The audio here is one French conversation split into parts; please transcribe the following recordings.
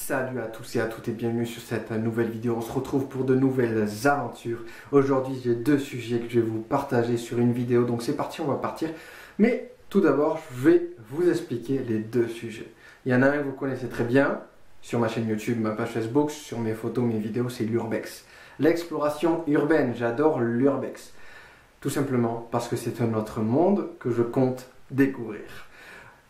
Salut à tous et à toutes et bienvenue sur cette nouvelle vidéo. On se retrouve pour de nouvelles aventures. Aujourd'hui, j'ai deux sujets que je vais vous partager sur une vidéo. Donc c'est parti, on va partir. Mais tout d'abord, je vais vous expliquer les deux sujets. Il y en a un que vous connaissez très bien sur ma chaîne YouTube, ma page Facebook, sur mes photos, mes vidéos, c'est l'urbex. L'exploration urbaine, j'adore l'urbex. Tout simplement parce que c'est un autre monde que je compte découvrir.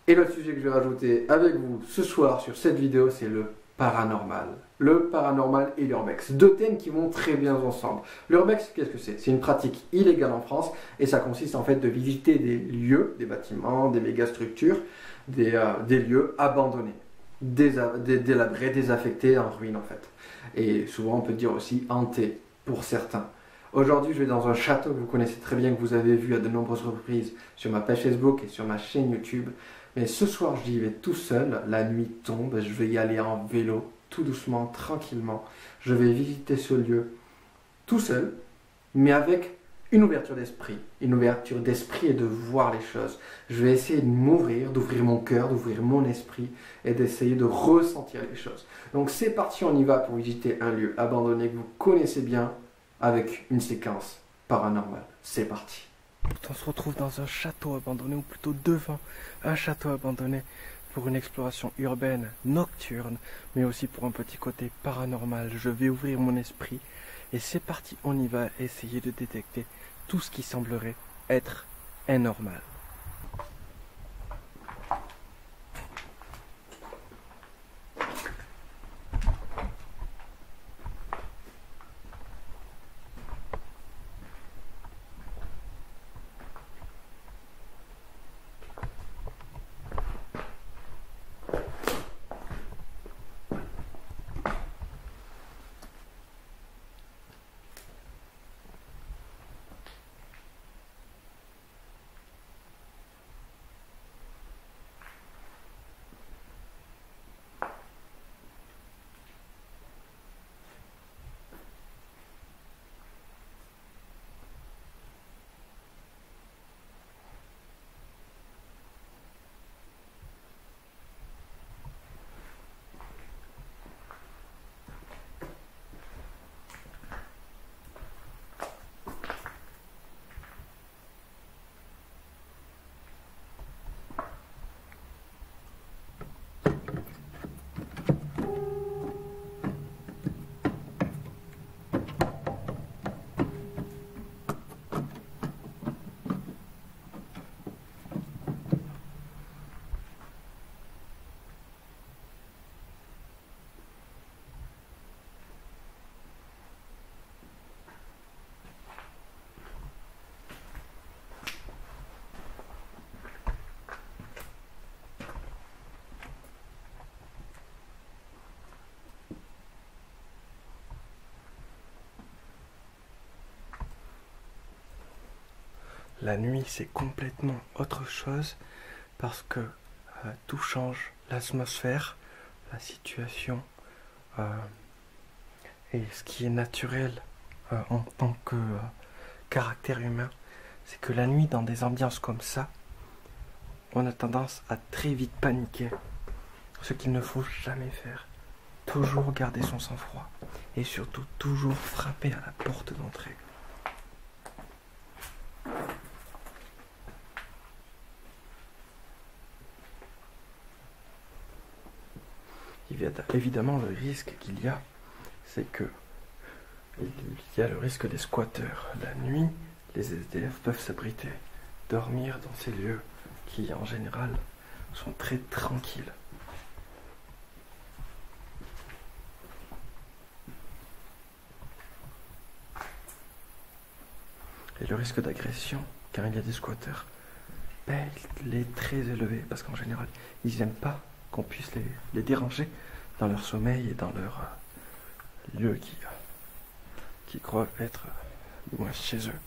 Et le sujet que je vais rajouter avec vous ce soir sur cette vidéo, c'est le paranormal. Le paranormal et l'urbex. Deux thèmes qui vont très bien ensemble. L'urbex, qu'est-ce que c'est? C'est une pratique illégale en France et ça consiste en fait de visiter des lieux, des bâtiments, des mégastructures, des lieux abandonnés, délabrés, désaffectés, en ruine en fait. Et souvent on peut dire aussi hantés pour certains. Aujourd'hui, je vais dans un château que vous connaissez très bien, que vous avez vu à de nombreuses reprises sur ma page Facebook et sur ma chaîne YouTube. Mais ce soir, j'y vais tout seul, la nuit tombe, je vais y aller en vélo, tout doucement, tranquillement. Je vais visiter ce lieu tout seul, mais avec une ouverture d'esprit. Une ouverture d'esprit et de voir les choses. Je vais essayer de m'ouvrir, d'ouvrir mon cœur, d'ouvrir mon esprit et d'essayer de ressentir les choses. Donc c'est parti, on y va pour visiter un lieu abandonné que vous connaissez bien avec une séquence paranormale. C'est parti. On se retrouve dans un château abandonné, ou plutôt devant un château abandonné pour une exploration urbaine nocturne, mais aussi pour un petit côté paranormal. Je vais ouvrir mon esprit et c'est parti, on y va essayer de détecter tout ce qui semblerait être anormal. La nuit, c'est complètement autre chose parce que tout change, l'atmosphère, la situation et ce qui est naturel en tant que caractère humain, c'est que la nuit, dans des ambiances comme ça, on a tendance à très vite paniquer, ce qu'il ne faut jamais faire. Toujours garder son sang-froid et surtout toujours frapper à la porte d'entrée. Évidemment, le risque qu'il y a, c'est que il y a le risque des squatteurs. La nuit, les SDF peuvent s'abriter, dormir dans ces lieux qui, en général, sont très tranquilles. Et le risque d'agression, car il y a des squatteurs, ben, il est très élevé, parce qu'en général, ils n'aiment pas qu'on puisse les déranger dans leur sommeil et dans leur lieu qui croient être loin chez eux.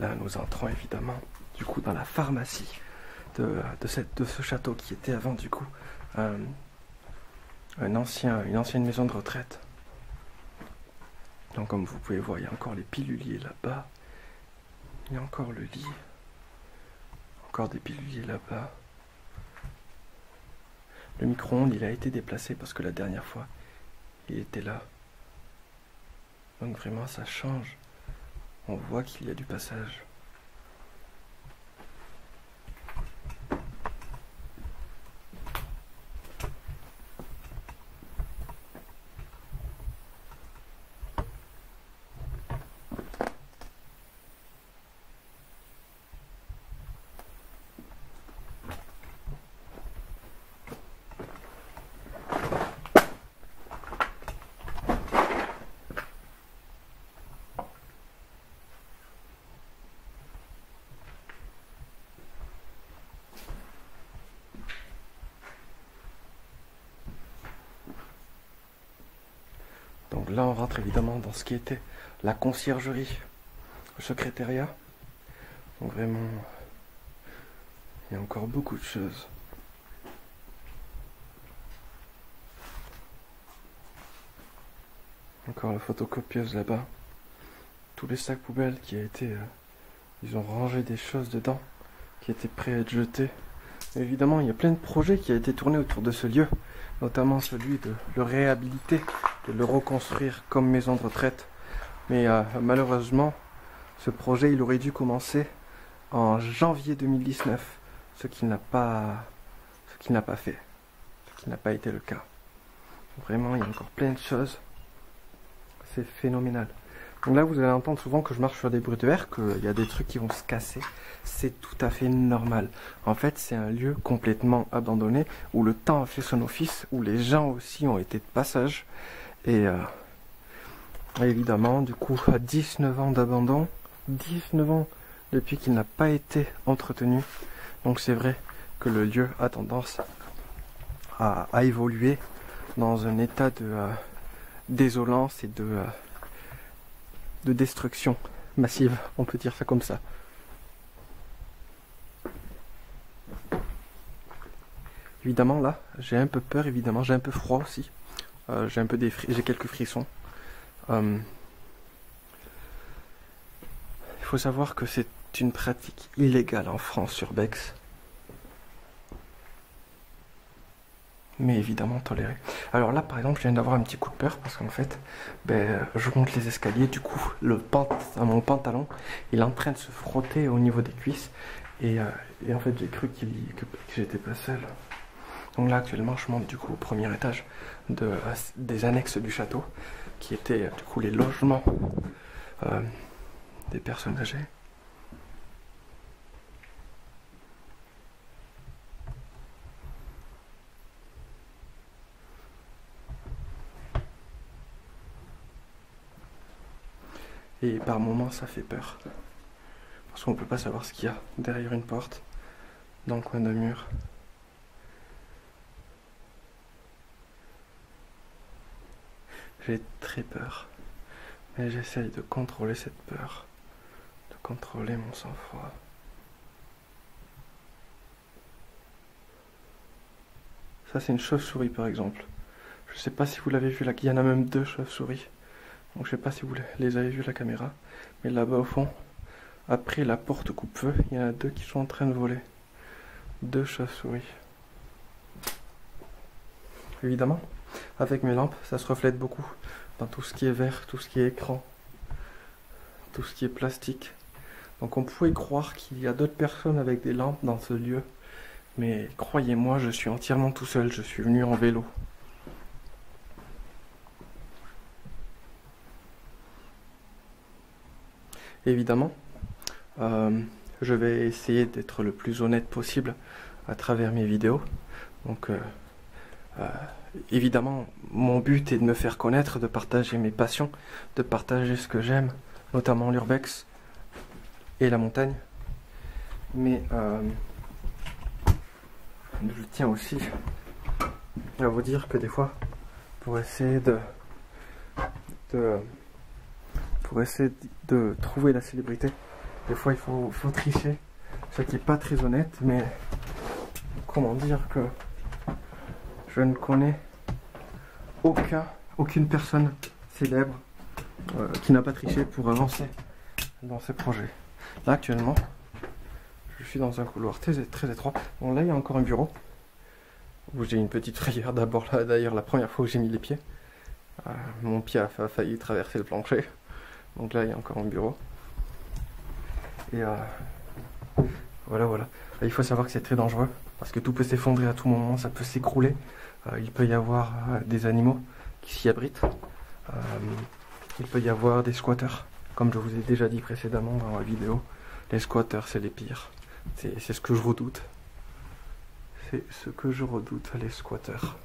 Là, nous entrons évidemment, du coup, dans la pharmacie de ce château qui était avant, du coup, une ancienne maison de retraite. Donc, comme vous pouvez voir, il y a encore les piluliers là-bas. Il y a encore le lit. Encore des piluliers là-bas. Le micro-ondes, il a été déplacé parce que la dernière fois, il était là. Donc vraiment, ça change. On voit qu'il y a du passage. Donc là, on rentre évidemment dans ce qui était la conciergerie, le secrétariat. Donc vraiment, il y a encore beaucoup de choses. Encore la photocopieuse là-bas. Tous les sacs poubelles qui a été... ils ont rangé des choses dedans qui étaient prêts à être jetés. Et évidemment, il y a plein de projets qui ont été tournés autour de ce lieu. Notamment celui de le réhabiliter, de le reconstruire comme maison de retraite. Mais malheureusement, ce projet, il aurait dû commencer en janvier 2019, ce qui n'a pas fait, ce qui n'a pas été le cas. Vraiment, il y a encore plein de choses. C'est phénoménal. Donc là, vous allez entendre souvent que je marche sur des bruits de verre, qu'il y a des trucs qui vont se casser. C'est tout à fait normal. En fait, c'est un lieu complètement abandonné, où le temps a fait son office, où les gens aussi ont été de passage. Et évidemment, du coup, 19 ans d'abandon, 19 ans depuis qu'il n'a pas été entretenu. Donc c'est vrai que le lieu a tendance à évoluer dans un état de désolance et de destruction massive, on peut dire ça comme ça. Évidemment là, j'ai un peu peur, évidemment, j'ai un peu froid aussi. J'ai quelques frissons. Il faut savoir que c'est une pratique illégale en France urbex. Mais évidemment toléré. Alors là, par exemple, je viens d'avoir un petit coup de peur parce qu'en fait, je monte les escaliers, du coup, mon pantalon, il est en train de se frotter au niveau des cuisses. Et en fait, j'ai cru que j'étais pas seul. Donc là, actuellement, je monte du coup au premier étage des annexes du château, qui étaient du coup les logements des personnes âgées. Et par moments, ça fait peur. Parce qu'on ne peut pas savoir ce qu'il y a derrière une porte, dans le coin d'un mur. J'ai très peur. Mais j'essaye de contrôler cette peur. De contrôler mon sang-froid. Ça, c'est une chauve-souris, par exemple. Je sais pas si vous l'avez vu là, il y en a même 2 chauves-souris. Donc je sais pas si vous les avez vus à la caméra, mais là-bas au fond, après la porte coupe-feu, il y en a 2 qui sont en train de voler. 2 chauves-souris. Évidemment, avec mes lampes, ça se reflète beaucoup dans tout ce qui est verre, tout ce qui est écran, tout ce qui est plastique. Donc on pourrait croire qu'il y a d'autres personnes avec des lampes dans ce lieu, mais croyez-moi, je suis entièrement tout seul, je suis venu en vélo. Évidemment, je vais essayer d'être le plus honnête possible à travers mes vidéos. Donc, évidemment, mon but est de me faire connaître, de partager mes passions, de partager ce que j'aime, notamment l'urbex et la montagne. Mais je tiens aussi à vous dire que des fois, pour essayer de trouver la célébrité, Des fois, il faut tricher. Ce qui n'est pas très honnête, mais comment dire que je ne connais aucune personne célèbre qui n'a pas triché pour avancer dans ses projets. Là, actuellement, je suis dans un couloir très étroit. Bon, là, il y a encore un bureau où j'ai une petite frayeur. D'abord, là, d'ailleurs, la première fois où j'ai mis les pieds, mon pied a failli traverser le plancher. Donc là, il y a encore un bureau. Et voilà. Il faut savoir que c'est très dangereux parce que tout peut s'effondrer à tout moment, ça peut s'écrouler. Il peut y avoir des animaux qui s'y abritent. Il peut y avoir des squatteurs. Comme je vous ai déjà dit précédemment dans la vidéo, les squatteurs, c'est les pires. C'est ce que je redoute. C'est ce que je redoute, les squatteurs.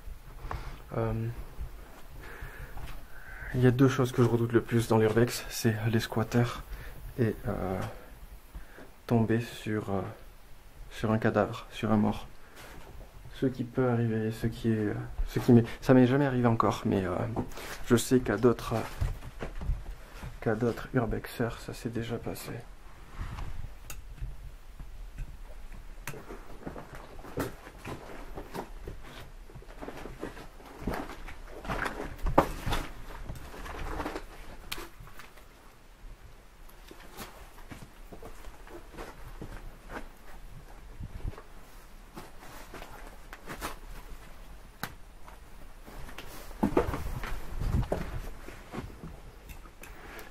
Il y a deux choses que je redoute le plus dans l'urbex, c'est les squatteurs et tomber sur un cadavre, sur un mort. Ce qui peut arriver, ça m'est jamais arrivé encore, mais je sais qu'à d'autres urbexers, ça s'est déjà passé.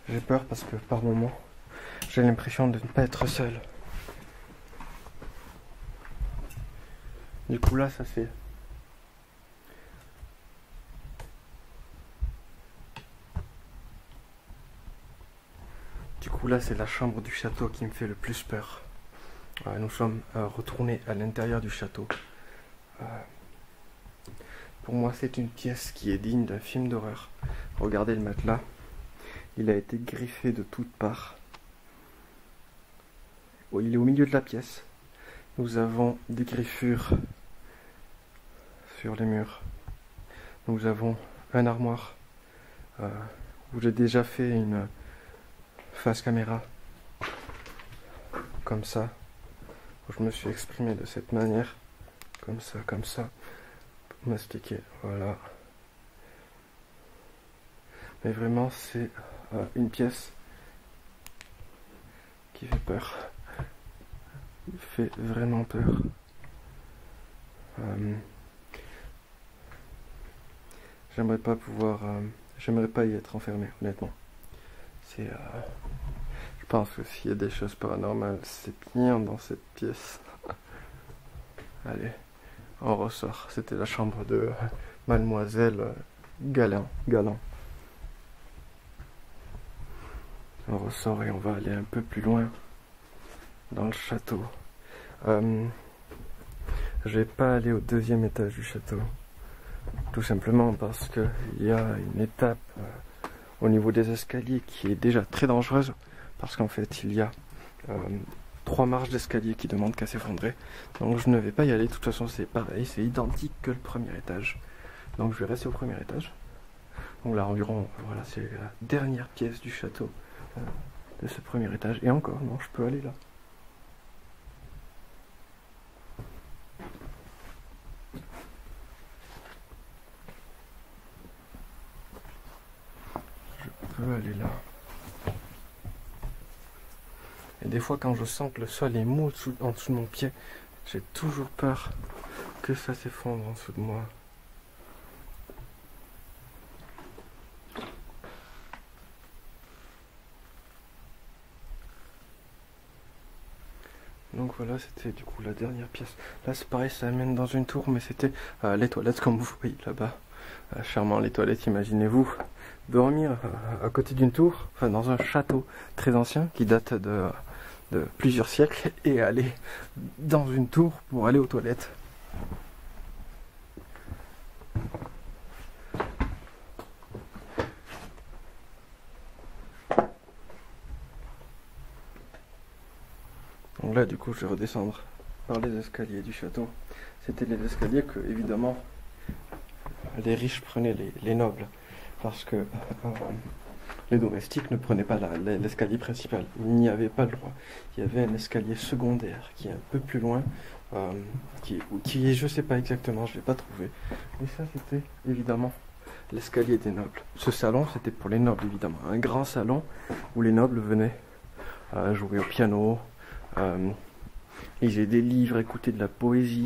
J'ai peur parce que par moments, j'ai l'impression de ne pas être seul. Du coup là, ça c'est... Du coup là, c'est la chambre du château qui me fait le plus peur. Nous sommes retournés à l'intérieur du château. Pour moi, c'est une pièce qui est digne d'un film d'horreur. Regardez le matelas. Il a été griffé de toutes parts. Oh, il est au milieu de la pièce. Nous avons des griffures sur les murs. Nous avons un armoire où j'ai déjà fait une face caméra. Comme ça. Où je me suis exprimé de cette manière. Comme ça. Pour m'expliquer. Voilà. Mais vraiment, c'est... une pièce qui fait peur. Il fait vraiment peur. J'aimerais pas y être enfermé, honnêtement. Je pense que s'il y a des choses paranormales, c'est bien dans cette pièce. Allez, on ressort. C'était la chambre de Mademoiselle Galant. On ressort et on va aller un peu plus loin dans le château. Je vais pas aller au deuxième étage du château. Tout simplement parce qu'il y a une étape au niveau des escaliers qui est déjà très dangereuse. Parce qu'en fait, il y a 3 marches d'escalier qui demandent qu'à s'effondrer. Donc je ne vais pas y aller. De toute façon, c'est pareil, c'est identique que le premier étage. Donc je vais rester au premier étage. Donc là, environ, voilà, c'est la dernière pièce du château. De ce premier étage. Et encore, non, je peux aller là. Je peux aller là. Et des fois, quand je sens que le sol est mou en dessous de mon pied, j'ai toujours peur que ça s'effondre en dessous de moi. Donc voilà, c'était du coup la dernière pièce. Là c'est pareil, ça amène dans une tour, mais c'était les toilettes comme vous voyez là-bas. Charmant les toilettes, imaginez-vous dormir à côté d'une tour, enfin dans un château très ancien qui date de plusieurs siècles et aller dans une tour pour aller aux toilettes. Donc là du coup je vais redescendre par les escaliers du château. C'était les escaliers que évidemment les riches prenaient, les nobles, parce que les domestiques ne prenaient pas l'escalier principal. Il n'y avait pas le droit. Il y avait un escalier secondaire qui est un peu plus loin, qui est, je sais pas exactement, je l'ai pas trouvé. Mais ça, c'était évidemment l'escalier des nobles. Ce salon, c'était pour les nobles, évidemment. Un grand salon où les nobles venaient jouer au piano, lisaient des livres, écoutaient de la poésie,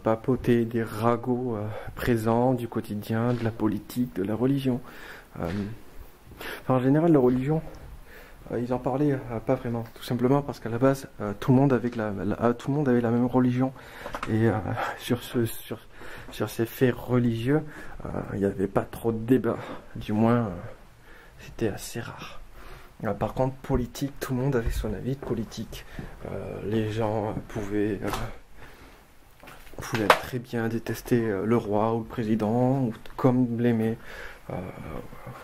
papoter des ragots présents du quotidien, de la politique, de la religion. En général, la religion, ils en parlaient pas vraiment, tout simplement parce qu'à la base, tout le monde avait la même religion. Et sur ces faits religieux, il n'y avait pas trop de débat. Du moins, c'était assez rare. Par contre, politique, tout le monde avait son avis de politique. Les gens pouvaient très bien détester le roi ou le président, ou comme l'aimer.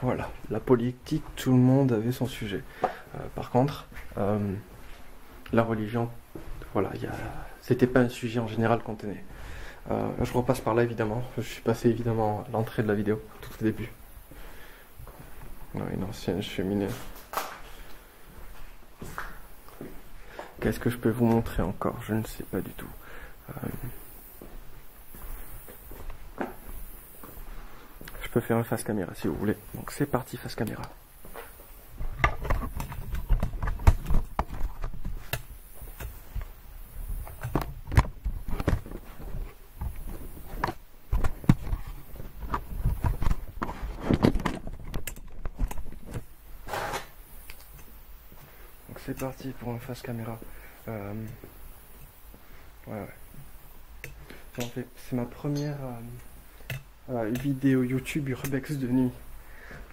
Voilà, la politique, tout le monde avait son sujet. Par contre, la religion, voilà, c'était pas un sujet en général qu'on tenait. Je repasse par là évidemment. Je suis passé évidemment à l'entrée de la vidéo, tout au début. Une ancienne cheminée. Qu'est-ce que je peux vous montrer encore? Je ne sais pas du tout. Je peux faire un face caméra si vous voulez. Donc c'est parti, face caméra. Donc c'est parti pour un face caméra. Ouais. C'est ma première vidéo YouTube Urbex de nuit.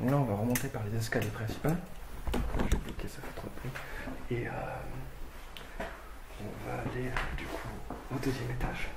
Donc là on va remonter par les escaliers principaux. Je vais bloquer, ça fait trop de bruit. Et on va aller du coup au deuxième étage.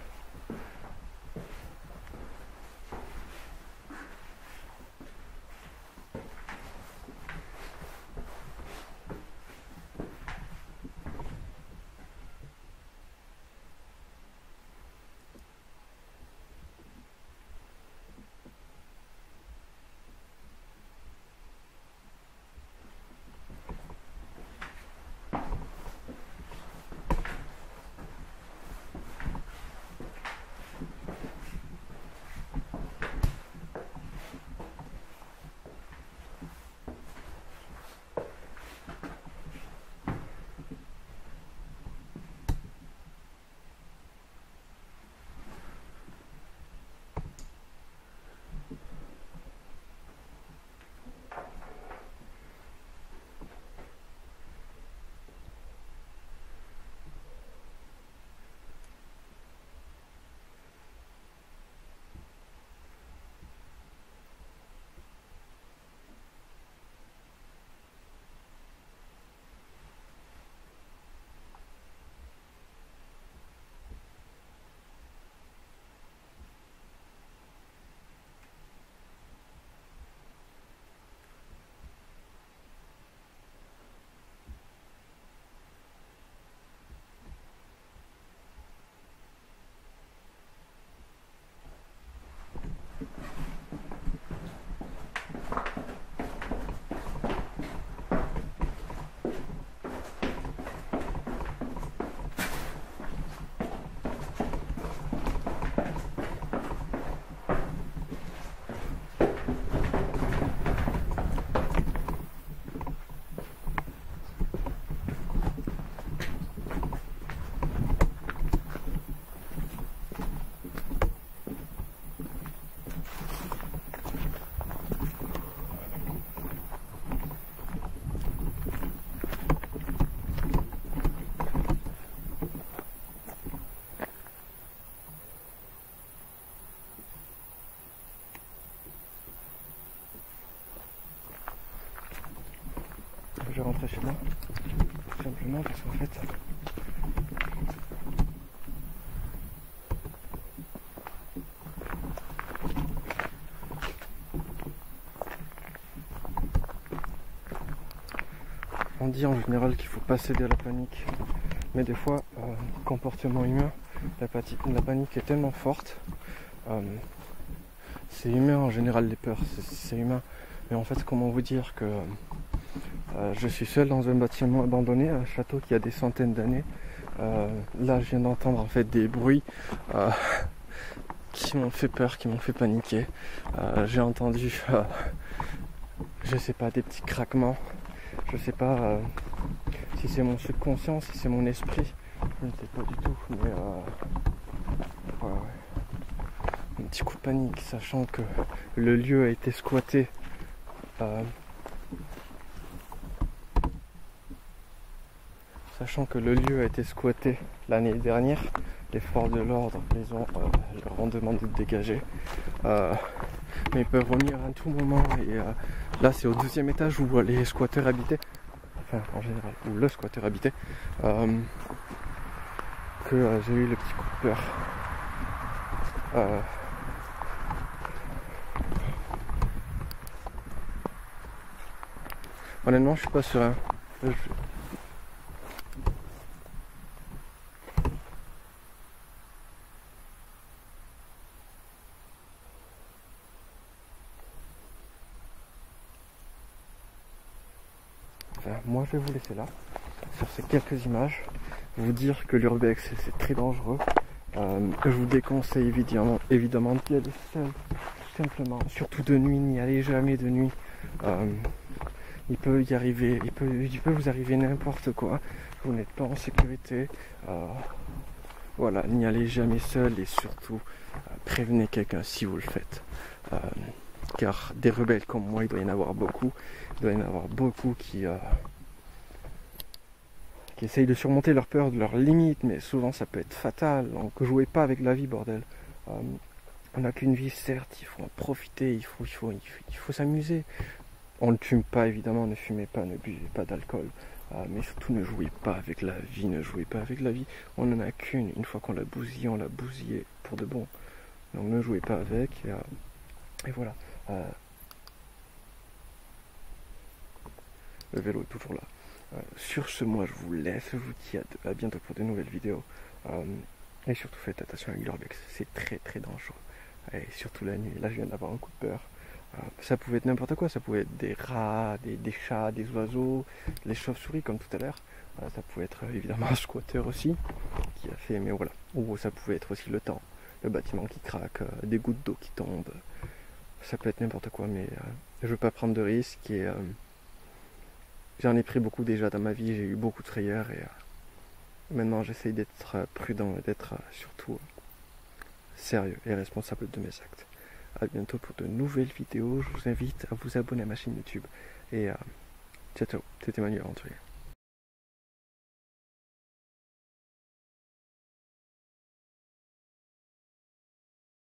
Je vais rentrer chez moi, tout simplement parce qu'en fait, on dit en général qu'il faut pas céder à la panique, mais des fois, comportement humain, la panique est tellement forte, c'est humain en général les peurs, c'est humain. Mais en fait, comment vous dire que je suis seul dans un bâtiment abandonné, un château qui a des centaines d'années. Là, je viens d'entendre en fait des bruits qui m'ont fait peur, qui m'ont fait paniquer. J'ai entendu, je sais pas, des petits craquements. Je sais pas si c'est mon subconscient, si c'est mon esprit. Je ne sais pas du tout, mais ouais. Un petit coup de panique, sachant que le lieu a été squatté. L'année dernière, les forces de l'ordre leur ont demandé de dégager. Mais ils peuvent revenir à tout moment. Et là, c'est au 12e étage où les squatteurs habitaient. Enfin, en général, où le squatteur habitait. Que j'ai eu le petit coup de peur. Honnêtement, je suis pas serein. Moi, je vais vous laisser là, sur ces quelques images, vous dire que l'urbex c'est très dangereux. Je vous déconseille évidemment d'y aller seul, tout simplement. Surtout de nuit, n'y allez jamais de nuit. Il peut y arriver, il peut vous arriver n'importe quoi. Vous n'êtes pas en sécurité. Voilà, n'y allez jamais seul et surtout prévenez quelqu'un si vous le faites. Car des rebelles comme moi, il doit y en avoir beaucoup. Il doit y en avoir beaucoup qui essayent de surmonter leur peur, de leurs limites, mais souvent ça peut être fatal. Donc jouez pas avec la vie, bordel. On n'a qu'une vie, certes, il faut en profiter, il faut s'amuser. On ne fume pas, évidemment, ne fumez pas, ne buvez pas d'alcool. Mais surtout ne jouez pas avec la vie, ne jouez pas avec la vie. On n'en a qu'une, une fois qu'on l'a bousillée, on l'a bousillée pour de bon. Donc ne jouez pas avec, et voilà. Le vélo est toujours là. Sur ce, moi je vous laisse, je vous dis à bientôt pour de nouvelles vidéos. Et surtout faites attention avec l'urbex, c'est très très dangereux. Et surtout la nuit, là je viens d'avoir un coup de peur. Ça pouvait être n'importe quoi, ça pouvait être des rats, des chats, des oiseaux, les chauves-souris comme tout à l'heure. Ça pouvait être évidemment un squatter aussi, qui a fait, mais voilà. Ou ça pouvait être aussi le temps, le bâtiment qui craque, des gouttes d'eau qui tombent. Ça peut être n'importe quoi, mais je veux pas prendre de risques et j'en ai pris beaucoup déjà dans ma vie, j'ai eu beaucoup de frayeur et maintenant j'essaye d'être prudent et d'être surtout sérieux et responsable de mes actes. A bientôt pour de nouvelles vidéos, je vous invite à vous abonner à ma chaîne YouTube et ciao ciao, c'était Manuel Aventurier.